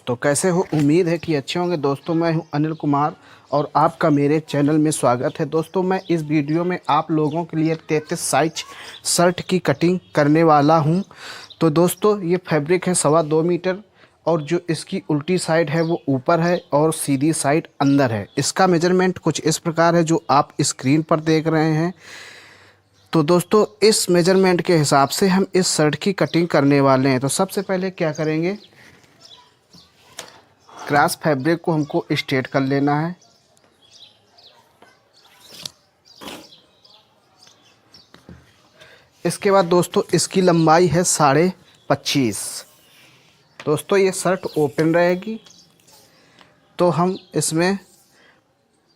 दोस्तों, कैसे हो? उम्मीद है कि अच्छे होंगे। दोस्तों, मैं हूं अनिल कुमार और आपका मेरे चैनल में स्वागत है। दोस्तों, मैं इस वीडियो में आप लोगों के लिए 33 साइज शर्ट की कटिंग करने वाला हूं। तो दोस्तों, ये फैब्रिक है 2.25 मीटर और जो इसकी उल्टी साइड है वो ऊपर है और सीधी साइड अंदर है। इसका मेजरमेंट कुछ इस प्रकार है जो आप स्क्रीन पर देख रहे हैं। तो दोस्तों, इस मेजरमेंट के हिसाब से हम इस शर्ट की कटिंग करने वाले हैं। तो सबसे पहले क्या करेंगे, क्रॉस फैब्रिक को हमको स्ट्रेट कर लेना है। इसके बाद दोस्तों, इसकी लंबाई है 25.5। दोस्तों, ये शर्ट ओपन रहेगी तो हम इसमें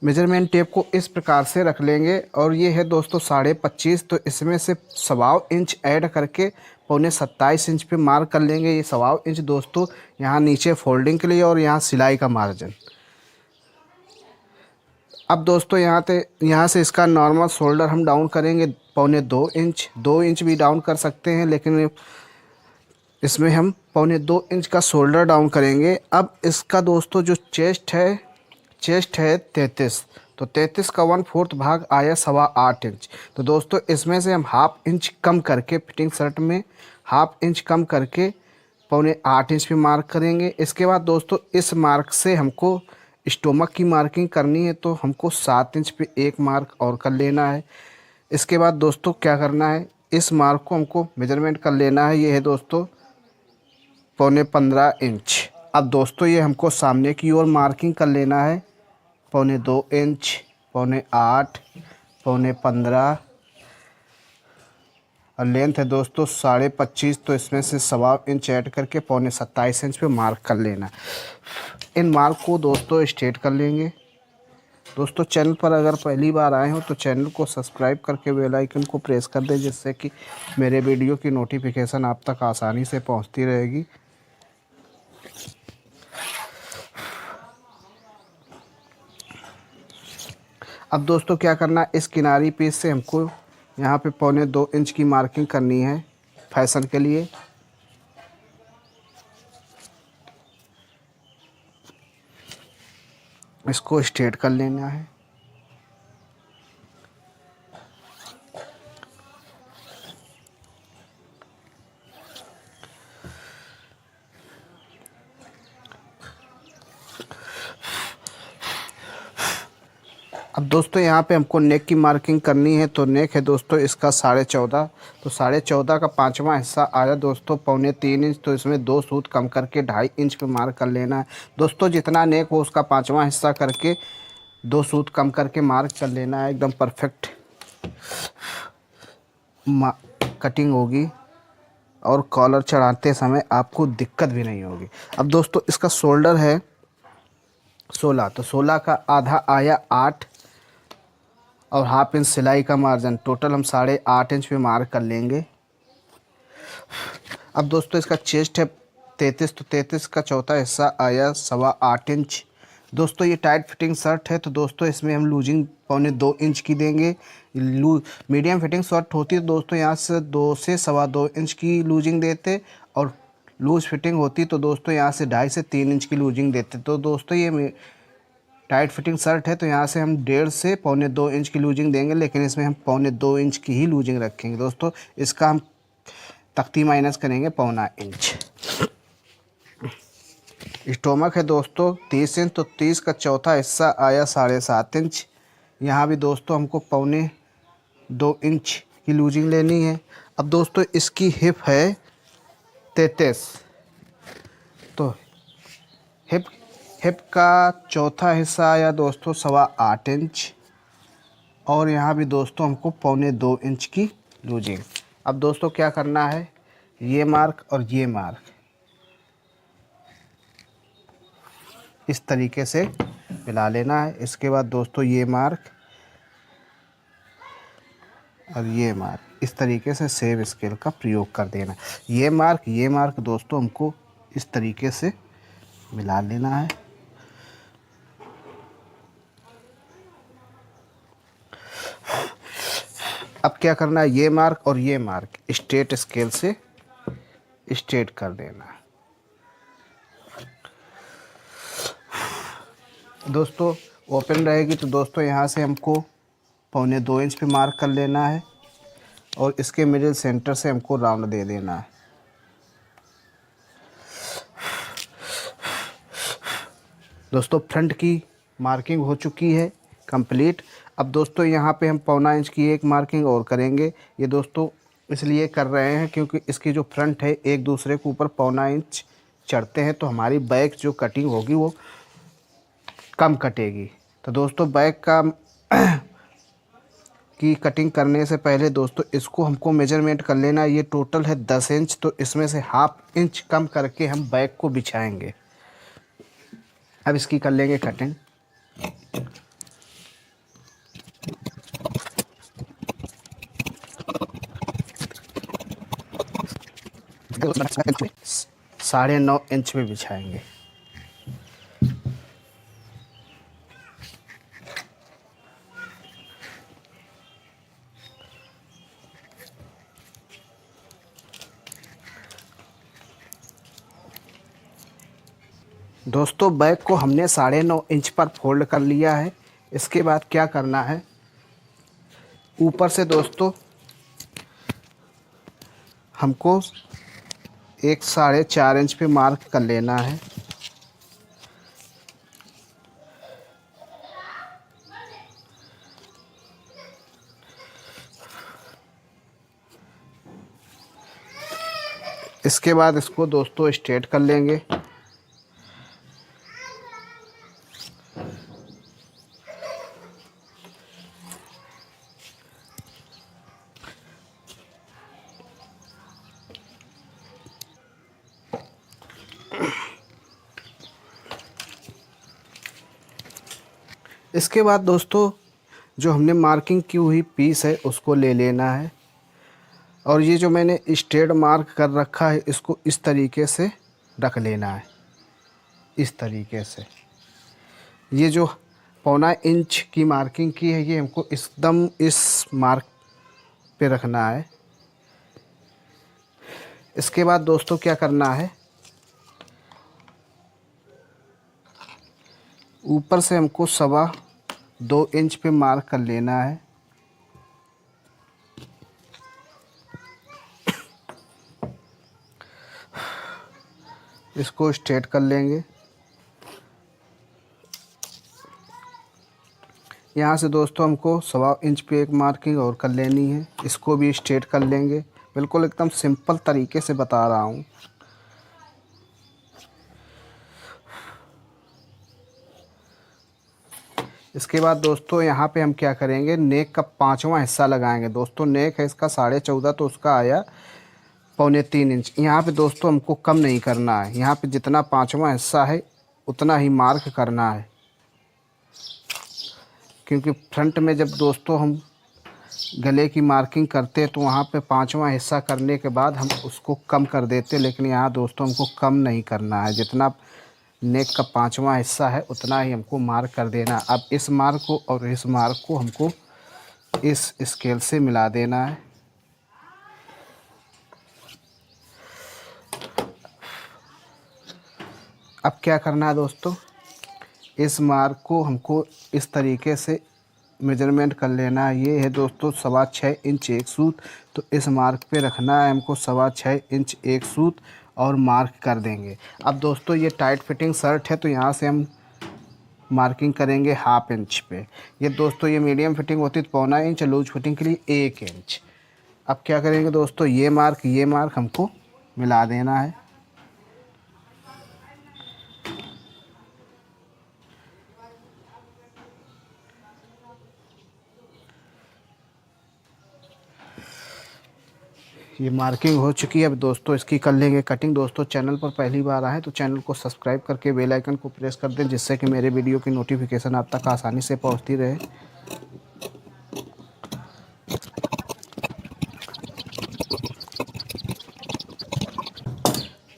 मेजरमेंट टेप को इस प्रकार से रख लेंगे और ये है दोस्तों 25.5। तो इसमें से 1.25 इंच ऐड करके 27 इंच पे मार्क कर लेंगे। ये 1.25 इंच दोस्तों यहाँ नीचे फोल्डिंग के लिए और यहाँ सिलाई का मार्जिन। अब दोस्तों, यहाँ से इसका नॉर्मल शोल्डर हम डाउन करेंगे 2.25 इंच। 2 इंच भी डाउन कर सकते हैं, लेकिन इसमें हम 2.25 इंच का शोल्डर डाउन करेंगे। अब इसका दोस्तों जो चेस्ट है 33। तो 33 का 1/4 भाग आया 8.25 इंच। तो दोस्तों, इसमें से हम 1/2 इंच कम करके फिटिंग शर्ट में 1/2 इंच कम करके 7.25 इंच पे मार्क करेंगे। इसके बाद दोस्तों, इस मार्क से हमको स्टोमक की मार्किंग करनी है, तो हमको 7 इंच पे एक मार्क और कर लेना है। इसके बाद दोस्तों क्या करना है, इस मार्क को हमको मेजरमेंट कर लेना है। ये है दोस्तों 15.25 इंच। अब दोस्तों, ये हमको सामने की ओर मार्किंग कर लेना है 2.25 इंच, 8.25, 15.25 और लेंथ है दोस्तों 25.5। तो इसमें से 1.25 इंच ऐड करके 27.5 इंच पे मार्क कर लेना। इन मार्क को दोस्तों स्ट्रेट कर लेंगे। दोस्तों, चैनल पर अगर पहली बार आए हो तो चैनल को सब्सक्राइब करके बेल आइकन को प्रेस कर दें, जिससे कि मेरे वीडियो की नोटिफिकेशन आप तक आसानी से पहुंचती रहेगी। अब दोस्तों क्या करना, इस किनारी पीस से हमको यहाँ पे 2.25 इंच की मार्किंग करनी है फैशन के लिए। इसको स्ट्रेट कर लेना है। अब दोस्तों, यहाँ पे हमको नेक की मार्किंग करनी है। तो नेक है दोस्तों इसका 14.5। तो 14.5 का 5वां हिस्सा आया दोस्तों 3.25 इंच। तो इसमें 2 सूत कम करके 2.5 इंच पे मार्क कर लेना है। दोस्तों, जितना नेक हो उसका 5वां हिस्सा करके 2 सूत कम करके मार्क कर लेना है। एकदम परफेक्ट कटिंग होगी और कॉलर चढ़ाते समय आपको दिक्कत भी नहीं होगी। अब दोस्तों, इसका शोल्डर है 16। तो 16 का आधा आया 8 और 1/2 इंच सिलाई का मार्जिन। टोटल हम 8.5 इंच पे मार्क कर लेंगे। अब दोस्तों, इसका चेस्ट है 33। तो 33 का चौथा हिस्सा आया 8.25 इंच। दोस्तों, ये टाइट फिटिंग शर्ट है, तो दोस्तों इसमें हम लूजिंग 2.25 इंच की देंगे। मीडियम फिटिंग शर्ट होती है दोस्तों, यहाँ से 2 से 2.25 इंच की लूजिंग देते और लूज फिटिंग होती तो दोस्तों यहाँ से 2.5 से 3 इंच की लूजिंग देते। तो दोस्तों, ये टाइट फिटिंग शर्ट है तो यहाँ से हम 1.5 से 2.25 इंच की लूजिंग देंगे, लेकिन इसमें हम 2.25 इंच की ही लूजिंग रखेंगे। दोस्तों, इसका हम तख्ती माइनस करेंगे 0.25 इंच। स्टोमक है दोस्तों 30 इंच। तो 30 का चौथा हिस्सा आया 7.5 इंच। यहाँ भी दोस्तों हमको 2.25 इंच की लूजिंग लेनी है। अब दोस्तों, इसकी हिप है 33। तो हिप का चौथा हिस्सा आया दोस्तों 8.25 इंच और यहाँ भी दोस्तों हमको 2.25 इंच की लूजिंग। अब दोस्तों क्या करना है, ये मार्क और ये मार्क इस तरीके से मिला लेना है। इसके बाद दोस्तों, ये मार्क और ये मार्क इस तरीके से सेम स्केल का प्रयोग कर देना। ये मार्क दोस्तों हमको इस तरीके से मिला लेना है। अब क्या करना है, ये मार्क और ये मार्क स्ट्रेट स्केल से स्ट्रेट कर देना है। दोस्तों ओपन रहेगी तो दोस्तों यहाँ से हमको 1.25 इंच पे मार्क कर लेना है और इसके मिडिल सेंटर से हमको राउंड दे देना है। दोस्तों फ्रंट की मार्किंग हो चुकी है कंप्लीट। अब दोस्तों यहाँ पे हम 1.25 इंच की एक मार्किंग और करेंगे। ये दोस्तों इसलिए कर रहे हैं क्योंकि इसकी जो फ्रंट है एक दूसरे के ऊपर 1.25 इंच चढ़ते हैं तो हमारी बैक जो कटिंग होगी वो कम कटेगी। तो दोस्तों बैक का की कटिंग करने से पहले दोस्तों इसको हमको मेजरमेंट कर लेना। ये टोटल है 10 इंच, तो इसमें से 1/2 इंच कम करके हम बैक को बिछाएंगे। अब इसकी कर लेंगे कटिंग। साढ़े 9 इंच पे बिछाएंगे। दोस्तों बैक को हमने 9.5 इंच पर फोल्ड कर लिया है। इसके बाद क्या करना है, ऊपर से दोस्तों हमको एक 4.5 इंच पे मार्क कर लेना है। इसके बाद इसको दोस्तों स्ट्रेट कर लेंगे। इसके बाद दोस्तों जो हमने मार्किंग की हुई पीस है उसको ले लेना है और ये जो मैंने स्ट्रेट मार्क कर रखा है इसको इस तरीके से रख लेना है। इस तरीके से ये जो 1.25 इंच की मार्किंग की है ये हमको एकदम इस मार्क पे रखना है। इसके बाद दोस्तों क्या करना है, ऊपर से हमको 2.25 इंच पे मार्क कर लेना है। इसको स्ट्रेट कर लेंगे। यहाँ से दोस्तों हमको 1.25 इंच पे एक मार्किंग और कर लेनी है। इसको भी स्ट्रेट कर लेंगे। बिल्कुल एकदम सिंपल तरीके से बता रहा हूँ। इसके बाद दोस्तों यहाँ पे हम क्या करेंगे, नेक का 5वां हिस्सा लगाएंगे। दोस्तों नेक है इसका 14.5, तो उसका आया 3.25 इंच। यहाँ पे दोस्तों हमको कम नहीं करना है। यहाँ पे जितना 5वां हिस्सा है उतना ही मार्क करना है, क्योंकि फ्रंट में जब दोस्तों हम गले की मार्किंग करते हैं तो वहाँ पे 5वां हिस्सा करने के बाद हम उसको कम कर देते, लेकिन यहाँ दोस्तों हमको कम नहीं करना है। जितना नेक का 5वां हिस्सा है उतना ही हमको मार्क कर देना। अब इस मार्क को और इस मार्क को हमको इस स्केल से मिला देना है। अब क्या करना है दोस्तों, इस मार्क को हमको इस तरीके से मेजरमेंट कर लेना है। ये है दोस्तों 6.25 इंच एक सूत, तो इस मार्क पे रखना है हमको 6.25 इंच एक सूत और मार्क कर देंगे। अब दोस्तों ये टाइट फिटिंग शर्ट है तो यहाँ से हम मार्किंग करेंगे 1/2 इंच पे। ये दोस्तों ये मीडियम फिटिंग होती है तो 1.25 इंच, लूज फिटिंग के लिए 1 इंच। अब क्या करेंगे दोस्तों, ये मार्क हमको मिला देना है। ये मार्किंग हो चुकी है। अब दोस्तों इसकी कर लेंगे कटिंग। दोस्तों चैनल पर पहली बार आए तो चैनल को सब्सक्राइब करके बेल आइकन को प्रेस कर दें, जिससे कि मेरे वीडियो की नोटिफिकेशन आप तक आसानी से पहुंचती रहे।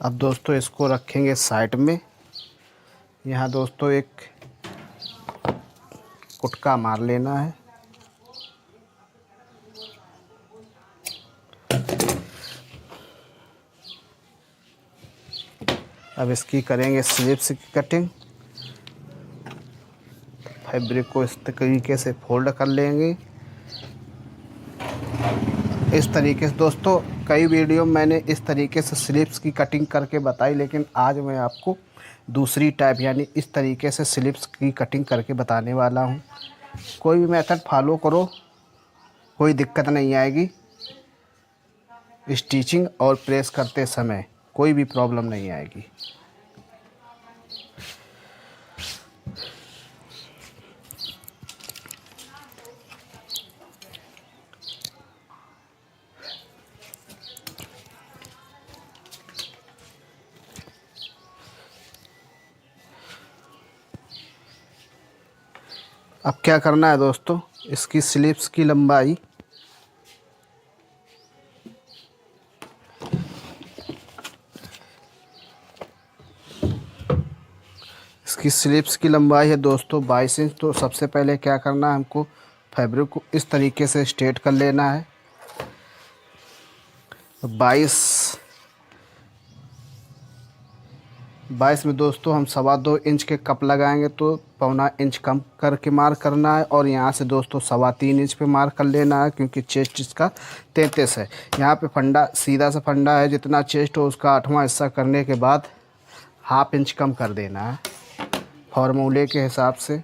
अब दोस्तों इसको रखेंगे साइड में। यहाँ दोस्तों एक कुटका मार लेना है। अब इसकी करेंगे स्लीव्स की कटिंग। फैब्रिक को इस तरीके से फोल्ड कर लेंगे। इस तरीके से दोस्तों कई वीडियो मैंने इस तरीके से स्लीव्स की कटिंग करके बताई, लेकिन आज मैं आपको दूसरी टाइप यानी इस तरीके से स्लीव्स की कटिंग करके बताने वाला हूँ। कोई भी मेथड फॉलो करो, कोई दिक्कत नहीं आएगी। स्टिचिंग और प्रेस करते समय कोई भी प्रॉब्लम नहीं आएगी। अब क्या करना है दोस्तों, इसकी स्लीव्स की लंबाई इसकी स्लीव्स की लंबाई है दोस्तों 22 इंच। तो सबसे पहले क्या करना है, हमको फैब्रिक को इस तरीके से स्ट्रेट कर लेना है। 22 में दोस्तों हम 2.25 इंच के कप लगाएंगे, तो 1.25 इंच कम करके मार्क करना है। और यहाँ से दोस्तों 3.25 इंच पे मार्क कर लेना है, क्योंकि चेस्ट इसका 33 है। यहाँ पे फंडा सीधा सा फंडा है, जितना चेस्ट हो उसका 8वां हिस्सा करने के बाद 1/2 इंच कम कर देना है फॉर्मूले के हिसाब से।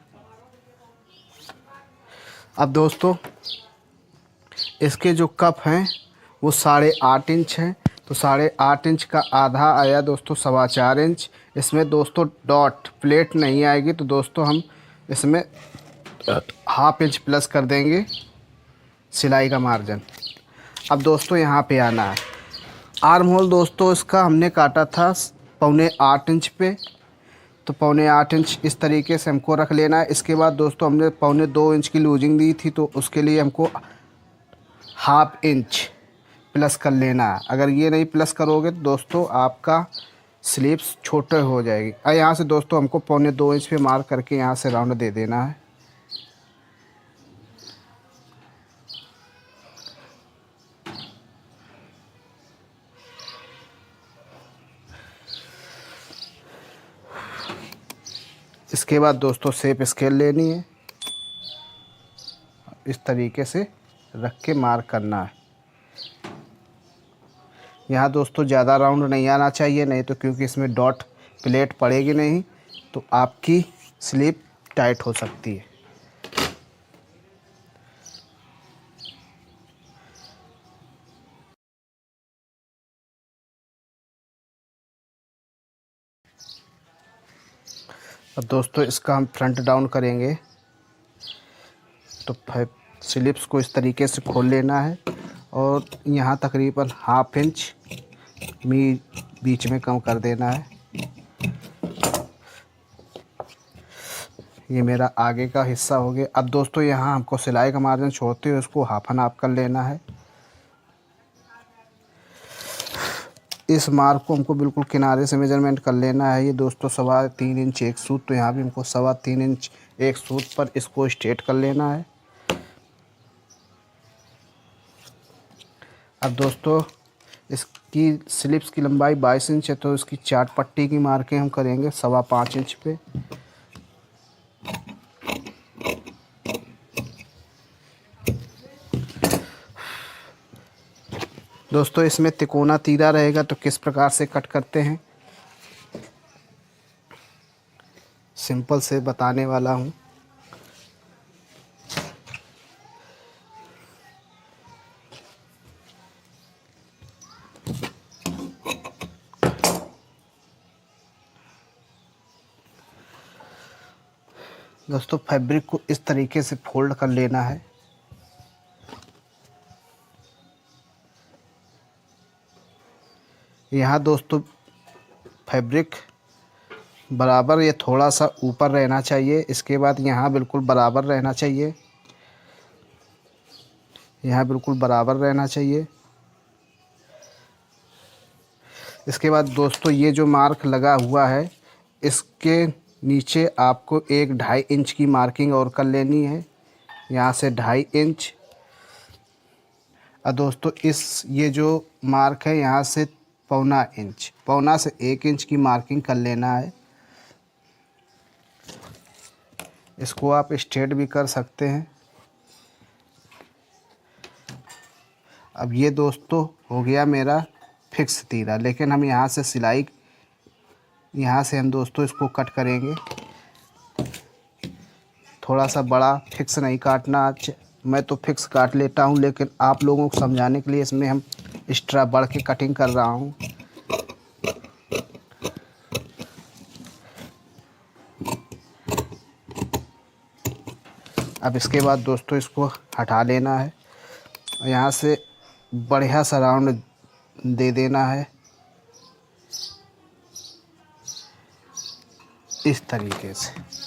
अब दोस्तों इसके जो कप हैं वो 8.5 इंच हैं, तो 8.5 इंच का आधा आया दोस्तों 4.25 इंच। इसमें दोस्तों डॉट प्लेट नहीं आएगी, तो दोस्तों हम इसमें 1/2 इंच प्लस कर देंगे सिलाई का मार्जिन। अब दोस्तों यहाँ पे आना है, आर्म होल दोस्तों इसका हमने काटा था 7.25 इंच पे, तो 7.25 इंच इस तरीके से हमको रख लेना है। इसके बाद दोस्तों हमने 2.25 इंच की लूजिंग दी थी, तो उसके लिए हमको 1/2 इंच प्लस कर लेना है। अगर ये नहीं प्लस करोगे तो दोस्तों आपका स्लीव्स छोटे हो जाएगी। और यहाँ से दोस्तों हमको 2.25 इंच पे मार्क करके यहाँ से राउंड दे देना है। इसके बाद दोस्तों शेप स्केल लेनी है, इस तरीके से रख के मार्क करना है। यहाँ दोस्तों ज़्यादा राउंड नहीं आना चाहिए, नहीं तो क्योंकि इसमें डॉट प्लेट पड़ेगी नहीं तो आपकी स्लीव टाइट हो सकती है। अब दोस्तों इसका हम फ्रंट डाउन करेंगे, तो स्लीव्स को इस तरीके से खोल लेना है और यहाँ तकरीबन 1/2 इंच बीच में कम कर देना है। ये मेरा आगे का हिस्सा हो गया। अब दोस्तों यहाँ हमको सिलाई का मार्जिन छोड़ते हुए उसको 1/2 हाफ कर लेना है। इस मार्क को हमको बिल्कुल किनारे से मेजरमेंट कर लेना है। ये दोस्तों 3.25 इंच एक सूत, तो यहाँ भी हमको 3.25 इंच एक सूत पर इसको स्ट्रेट कर लेना है। अब दोस्तों इसकी स्लीव्स की लंबाई 22 इंच है, तो इसकी चार पट्टी की मार्कें हम करेंगे 5.25 इंच पे। दोस्तों इसमें तिकोना तीरा रहेगा, तो किस प्रकार से कट करते हैं सिंपल से बताने वाला हूँ। दोस्तों फैब्रिक को इस तरीके से फोल्ड कर लेना है। यहाँ दोस्तों फैब्रिक बराबर ये थोड़ा सा ऊपर रहना चाहिए, इसके बाद यहाँ बिल्कुल बराबर रहना चाहिए, यहाँ बिल्कुल बराबर रहना चाहिए। इसके बाद दोस्तों ये जो मार्क लगा हुआ है इसके नीचे आपको 1.5 इंच की मार्किंग और कर लेनी है, यहाँ से 2.5 इंच। और दोस्तों ये जो मार्क है यहाँ से 1.25 इंच, 1.25 से 1 इंच की मार्किंग कर लेना है। इसको आप स्ट्रेट भी कर सकते हैं। अब ये दोस्तों हो गया मेरा फिक्स तीरा, लेकिन हम यहाँ से सिलाई, यहाँ से हम दोस्तों इसको कट करेंगे। थोड़ा सा बड़ा, फिक्स नहीं काटना। आज मैं तो फिक्स काट लेता हूँ, लेकिन आप लोगों को समझाने के लिए इसमें हम एक्स्ट्रा बढ़ के कटिंग कर रहा हूँ। अब इसके बाद दोस्तों इसको हटा लेना है, यहाँ से बढ़िया सा राउंड दे देना है इस तरीके से।